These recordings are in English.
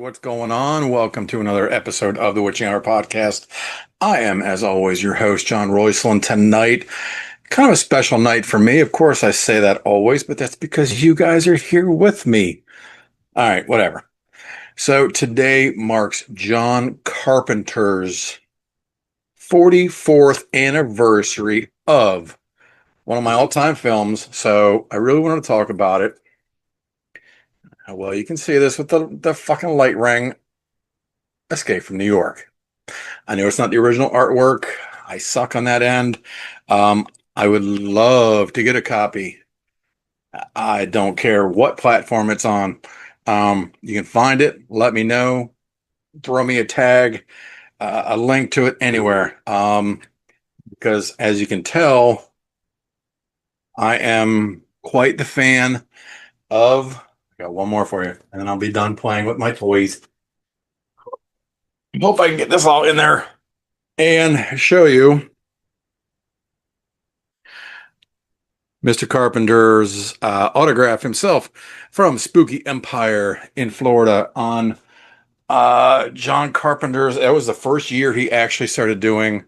what's going on? Welcome to another episode of the Witching Hour podcast. I am, as always, your host, John Roycelyn. Tonight, kind of a special night for me. Of course, I say that always, but that's because you guys are here with me. All right, whatever. So today marks John Carpenter's 44th anniversary of one of my all-time films. So I really want to talk about it. Well, you can see this with the fucking light ring. Escape from New York. I know it's not the original artwork. I suck on that end. I would love to get a copy. I don't care what platform it's on. You can find it. Let me know. Throw me a tag, a link to it anywhere. Because as you can tell, I am quite the fan of. I got one more for you, and then I'll be done playing with my toys. Hope I can get this all in there and show you Mr. Carpenter's autograph himself from Spooky Empire in Florida on John Carpenter's. That was the first year he actually started doing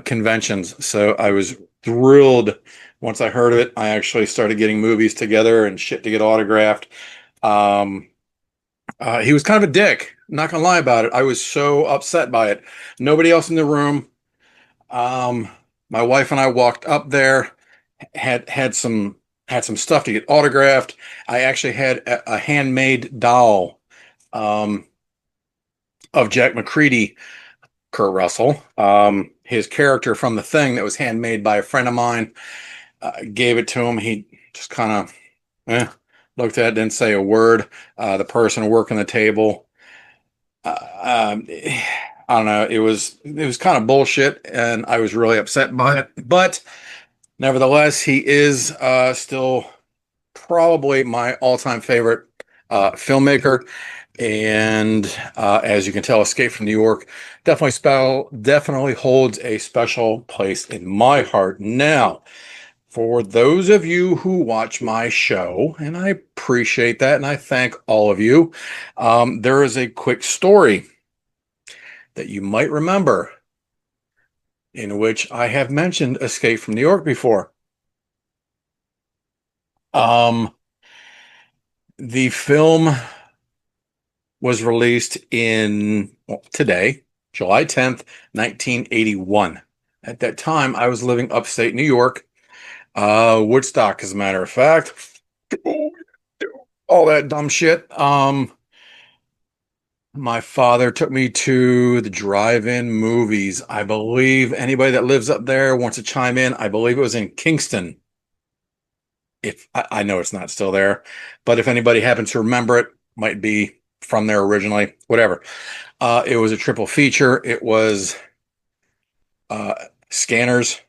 conventions. So I was thrilled once I heard of it. I actually started getting movies together and shit to get autographed. Um, he was kind of a dick, not gonna lie about it. I was so upset by it. Nobody else in the room. Um, my wife and I walked up there, had some stuff to get autographed. I actually had a handmade doll um, of Jack McCready, Kurt Russell, his character from The Thing that was handmade by a friend of mine. Gave it to him. He just kind of looked at it, didn't say a word. The person working the table, I don't know. It was kind of bullshit, and I was really upset by it. But nevertheless, he is still probably my all-time favorite filmmaker. And as you can tell, Escape from New York definitely holds a special place in my heart. Now, for those of you who watch my show, and I appreciate that, and I thank all of you, there is a quick story that you might remember in which I have mentioned Escape from New York before. Um, the film was released today, July 10th, 1981. At that time, I was living upstate New York, Woodstock, as a matter of fact. All that dumb shit. My father took me to the drive-in movies. I believe anybody that lives up there wants to chime in. I believe it was in Kingston. If I know it's not still there, but if anybody happens to remember it, might be from there originally, whatever. It was a triple feature. It was uh, Scanners,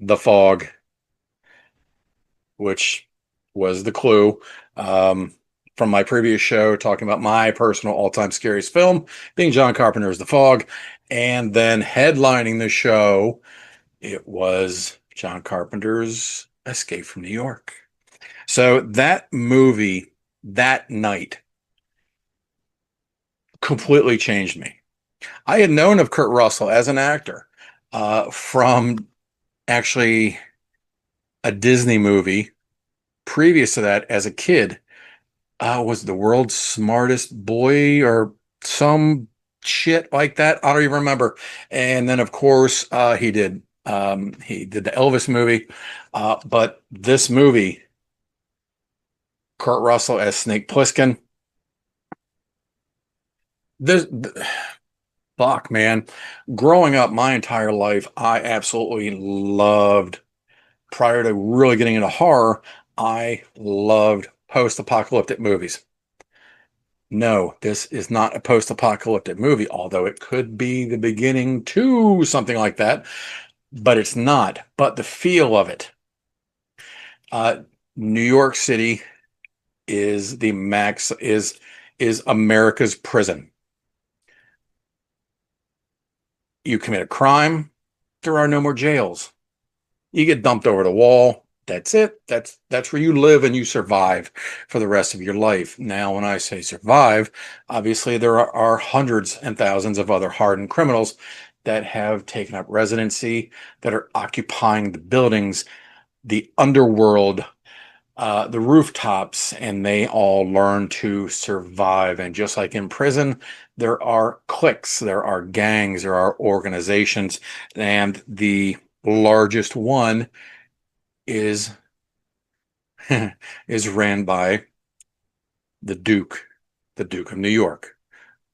The Fog, which was the clue from my previous show, talking about my personal all-time scariest film, being John Carpenter's The Fog, and then headlining the show, it was John Carpenter's Escape from New York. So that movie, that night, completely changed me. I had known of Kurt Russell as an actor from actually a Disney movie previous to that as a kid. Was the world's smartest boy or some shit like that? I don't even remember. And then, of course, he did the Elvis movie. But this movie, Kurt Russell as Snake Plissken, this fuck, man. Growing up my entire life, I absolutely loved, prior to really getting into horror, I loved post-apocalyptic movies. No, this is not a post-apocalyptic movie, although it could be the beginning to something like that, but it's not. But the feel of it, uh, New York City is the max is America's prison. You commit a crime, there are no more jails. You get dumped over the wall. That's it. That's where you live and you survive for the rest of your life. Now, when I say survive, obviously there are hundreds and thousands of other hardened criminals that have taken up residency, that are occupying the buildings, the underworld, the rooftops, and they all learn to survive. And just like in prison, there are cliques, there are gangs, there are organizations, and the largest one is is ran by the Duke, the Duke of New York,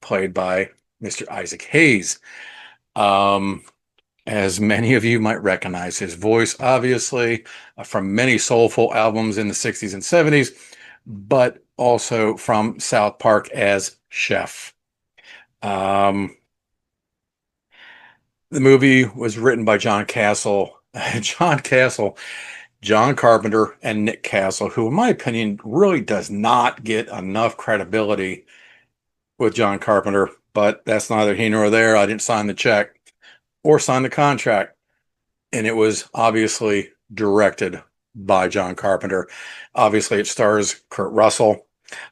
played by Mr. Isaac Hayes. Um, as many of you might recognize his voice, obviously, from many soulful albums in the 60s and 70s, but also from South Park as Chef. Um, the movie was written by John Castle. John Castle, John Carpenter, and Nick Castle, who, in my opinion, really does not get enough credibility with John Carpenter, but that's neither here nor there. I didn't sign the check or sign the contract, and it was obviously directed by John Carpenter. Obviously, it stars Kurt Russell,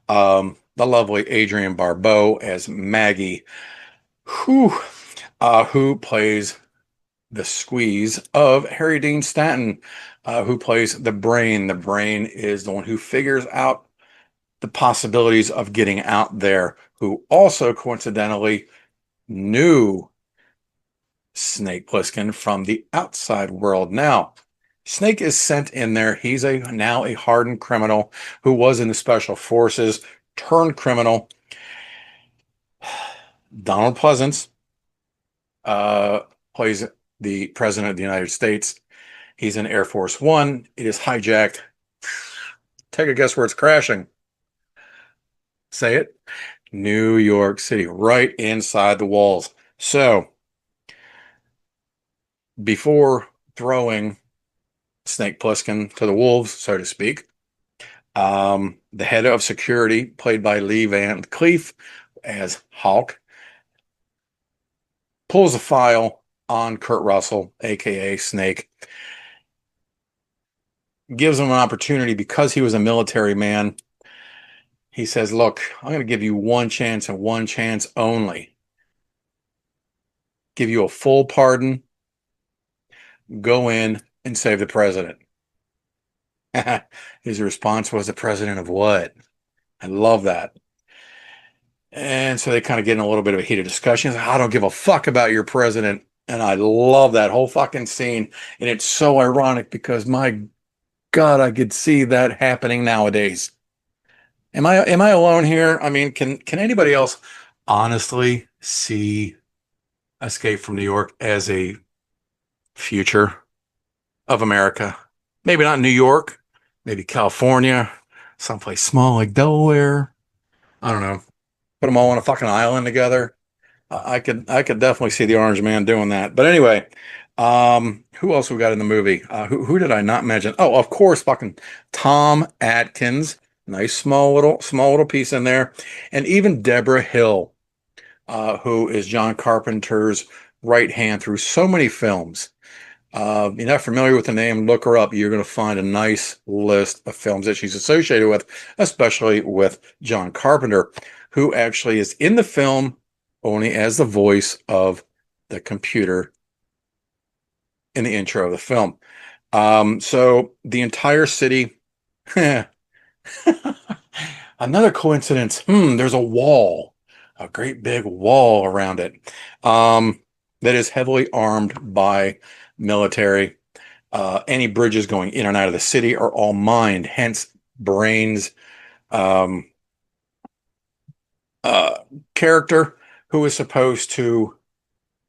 the lovely Adrienne Barbeau as Maggie, who plays the squeeze of Harry Dean Stanton, who plays the brain. The brain is the one who figures out the possibilities of getting out there, who also coincidentally knew Snake Plissken from the outside world. Now, Snake is sent in there. He's now a hardened criminal who was in the special forces, turned criminal. Donald Pleasance plays the President of the United States. He's in Air Force One. It is hijacked. Take a guess where it's crashing. Say it. New York City, right inside the walls. So, before throwing Snake Plissken to the wolves, so to speak, the head of security, played by Lee Van Cleef as Hawk, pulls a file on Kurt Russell, aka Snake, gives him an opportunity because he was a military man. He says, look, I'm going to give you one chance and one chance only. Give you a full pardon. Go in and save the president. His response was, the president of what? I love that. And so they kind of get in a little bit of a heated discussion. He's like, I don't give a fuck about your president. And I love that whole fucking scene. And it's so ironic because my God, I could see that happening nowadays. Am I alone here? I mean, can anybody else honestly see Escape from New York as a future of America? Maybe not New York, maybe California, someplace small like Delaware. I don't know. Put them all on a fucking island together. I could definitely see the Orange Man doing that. But anyway, who else we got in the movie? Who did I not mention? Oh, of course, fucking Tom Atkins. Nice small little piece in there. And even Deborah Hill, who is John Carpenter's right hand through so many films. You're not familiar with the name, look her up. You're going to find a nice list of films that she's associated with, especially with John Carpenter, who actually is in the film only as the voice of the computer in the intro of the film. So the entire city, another coincidence. There's a wall, a great big wall around it, that is heavily armed by military. Any bridges going in and out of the city are all mined, hence Brain's character, who is supposed to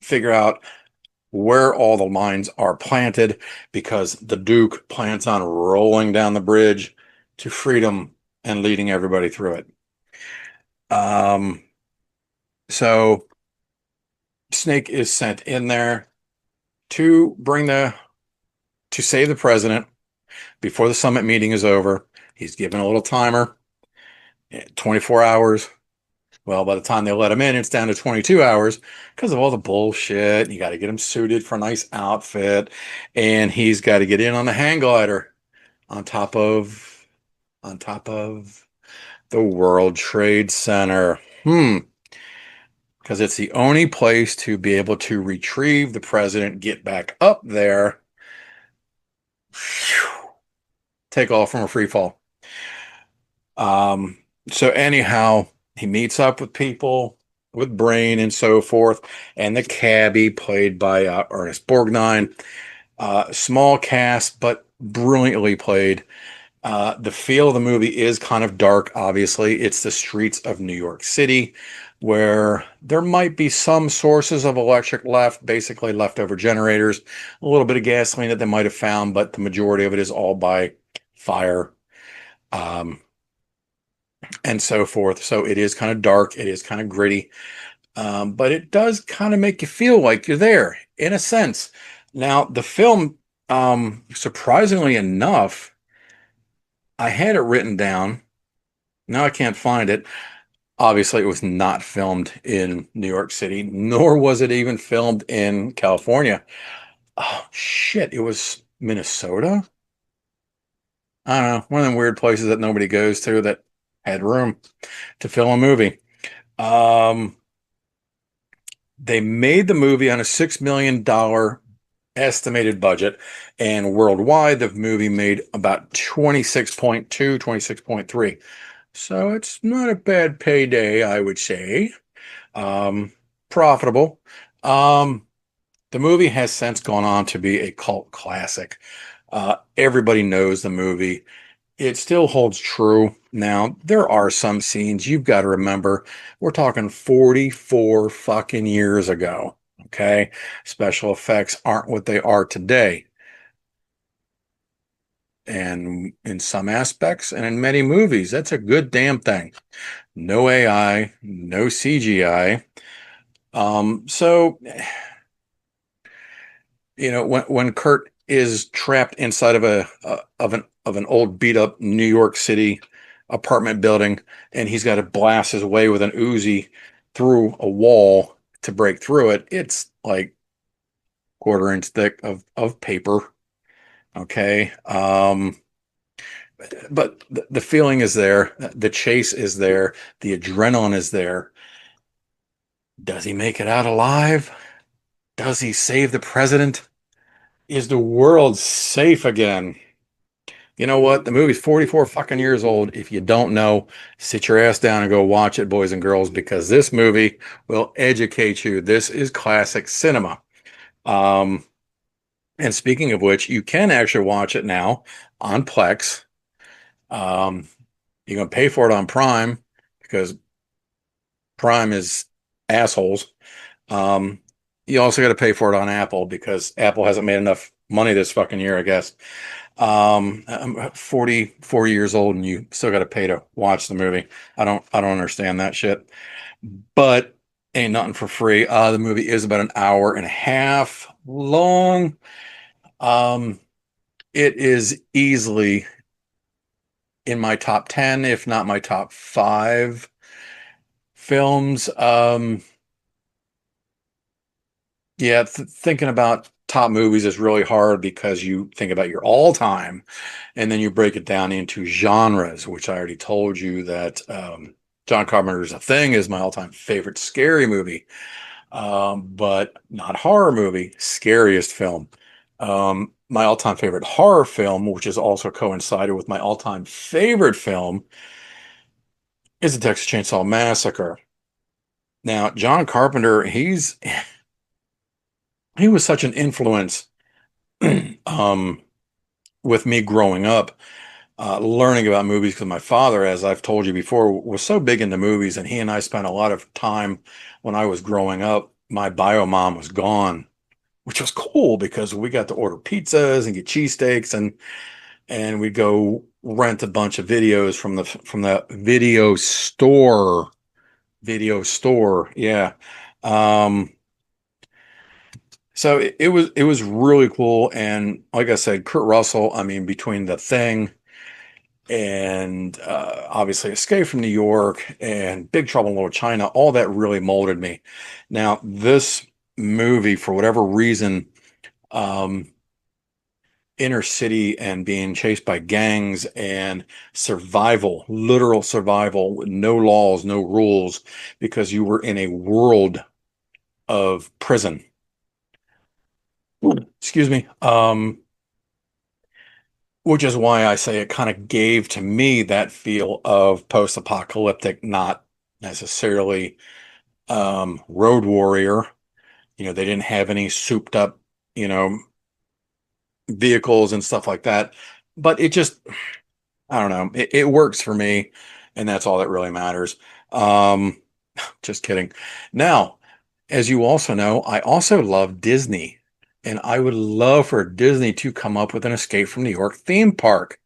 figure out where all the mines are planted, because the Duke plans on rolling down the bridge to freedom and leading everybody through it. So Snake is sent in there to save the president before the summit meeting is over. He's given a little timer, 24 hours. Well, by the time they let him in, it's down to 22 hours because of all the bullshit. You got to get him suited for a nice outfit, and he's got to get in on the hang glider. on top of on top of the World Trade Center. Because it's the only place to be able to retrieve the president, get back up there, take off from a free fall. Um, so anyhow, he meets up with people with Brain and so forth, and the cabbie played by Ernest Borgnine. Small cast, but brilliantly played. The feel of the movie is kind of dark, obviously. It's the streets of New York City, where there might be some sources of electric left, basically leftover generators, a little bit of gasoline that they might have found, but the majority of it is all by fire, um, and so forth. So it is kind of dark, it is kind of gritty, but it does kind of make you feel like you're there in a sense. Now, the film, surprisingly enough, I had it written down. Now I can't find it. Obviously, it was not filmed in New York City, nor was it even filmed in California. Oh, shit. It was Minnesota? I don't know. One of them weird places that nobody goes to that had room to film a movie. Um, they made the movie on a $6 million estimated budget, and worldwide, the movie made about 26.2, 26.3. So it's not a bad payday, I would say. Um, Profitable. Um, the movie has since gone on to be a cult classic. Everybody knows the movie. It still holds true. Now, there are some scenes you've got to remember. We're talking 44 fucking years ago. Okay. Special effects aren't what they are today. And in some aspects, and in many movies, that's a good damn thing. No AI, no CGI. So when Kurt is trapped inside of an old beat up New York City apartment building, and he's got to blast his way with an Uzi through a wall to break through it, it's like quarter-inch thick of paper. Okay. But the feeling is there, the chase is there, the adrenaline is there. Does he make it out alive? Does he save the president? Is the world safe again? You know what? The movie's 44 fucking years old. If you don't know, sit your ass down and go watch it, boys and girls, because this movie will educate you. This is classic cinema. Um, and speaking of which, you can actually watch it now on Plex. Um, you're gonna pay for it on Prime because Prime is assholes. Um, you also got to pay for it on Apple because Apple hasn't made enough money this fucking year, I guess. I'm 44 years old and you still got to pay to watch the movie. I don't understand that shit. But ain't nothing for free. The movie is about an hour and a half long. Um, it is easily in my top 10, if not my top five films. Yeah, thinking about top movies is really hard because you think about your all time and then you break it down into genres, which I already told you that John Carpenter's A Thing is my all time favorite scary movie, but not horror movie, scariest film. My all time favorite horror film, which has also coincided with my all time favorite film, is The Texas Chainsaw Massacre. Now, John Carpenter, he was such an influence um, with me growing up, learning about movies because my father, as I've told you before, was so big into movies, and he and I spent a lot of time when I was growing up. My bio mom was gone, which was cool because we got to order pizzas and get cheesesteaks, and we'd go rent a bunch of videos from the video store. Yeah. Um, so it was really cool, and like I said, Kurt Russell. I mean, between The Thing and obviously Escape from New York and Big Trouble in Little China, all that really molded me. Now, this movie, for whatever reason, um, inner city and being chased by gangs and survival, literal survival, with no laws, no rules, because you were in a world of prison. Excuse me. Which is why I say it kind of gave to me that feel of post-apocalyptic, not necessarily road warrior. They didn't have any souped up, you know, vehicles and stuff like that. But it just, I don't know, it works for me, and that's all that really matters. Um, just kidding. Now, as you also know, I also love Disney, and I would love for Disney to come up with an Escape from New York theme park.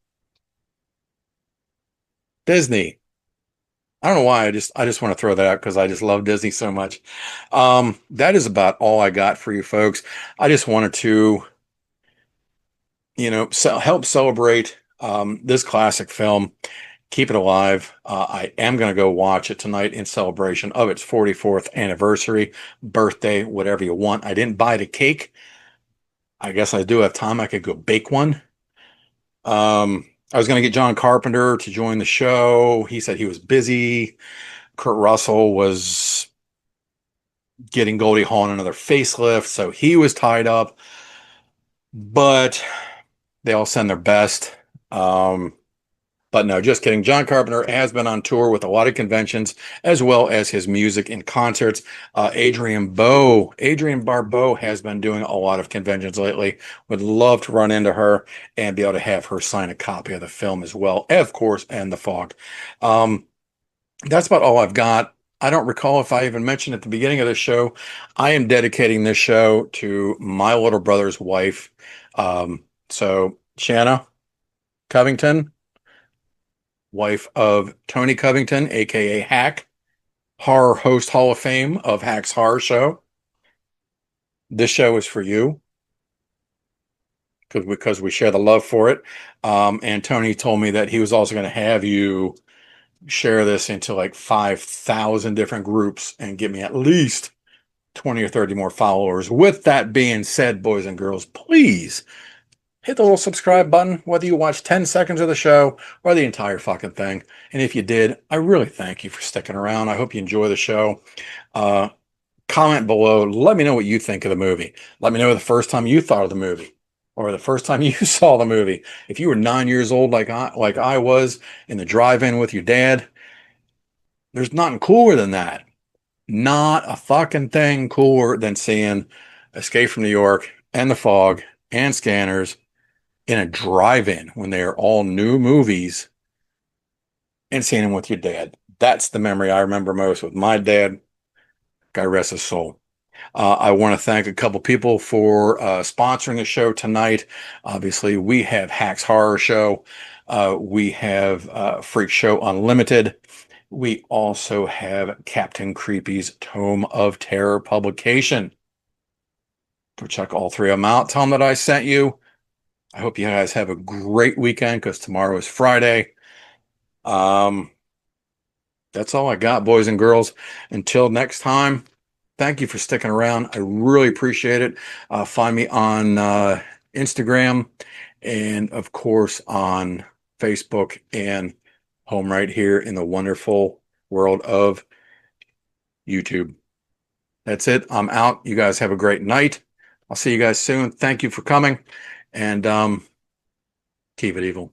Disney. I don't know why. I just want to throw that out because I just love Disney so much. That is about all I got for you folks. I just wanted to, help celebrate this classic film, keep it alive. I am going to go watch it tonight in celebration of its 44th anniversary, birthday, whatever you want. I didn't buy the cake. I guess I do have time. I could go bake one. I was going to get John Carpenter to join the show. He said he was busy. Kurt Russell was getting Goldie Hawn another facelift, so he was tied up. But they all send their best. Um, but no, just kidding. John Carpenter has been on tour with a lot of conventions, as well as his music and concerts. Adrienne Barbeau has been doing a lot of conventions lately. Would love to run into her and be able to have her sign a copy of the film as well, of course, and The Fog. Um, that's about all I've got. I don't recall if I even mentioned at the beginning of the show, I am dedicating this show to my little brother's wife. So Shanna Covington, wife of Tony Covington, aka Hack, horror host Hall of Fame of Hack's Horror Show. This show is for you because we share the love for it. And Tony told me that he was also going to have you share this into like 5,000 different groups and give me at least 20 or 30 more followers. With that being said, boys and girls, please hit the little subscribe button, whether you watch 10 seconds of the show or the entire fucking thing. And if you did, I really thank you for sticking around. I hope you enjoy the show. Uh, Comment below. Let me know what you think of the movie. Let me know the first time you thought of the movie or the first time you saw the movie. If you were 9 years old like I was in the drive-in with your dad, there's nothing cooler than that. Not a fucking thing cooler than seeing Escape from New York and The Fog and Scanners in a drive-in when they are all new movies and seeing them with your dad. That's the memory I remember most with my dad. God rest his soul. I want to thank a couple people for sponsoring the show tonight. Obviously, we have Hack's Horror Show. We have Freak Show Unlimited. We also have Captain Creepy's Tome of Terror publication. Go check all three of them out. Tell them that I sent you. I hope you guys have a great weekend because tomorrow is Friday. Um, that's all I got, boys and girls. Until next time, thank you for sticking around. I really appreciate it. Find me on Instagram and, of course, on Facebook and home right here in the wonderful world of YouTube. That's it. I'm out. You guys have a great night. I'll see you guys soon. Thank you for coming and keep it evil.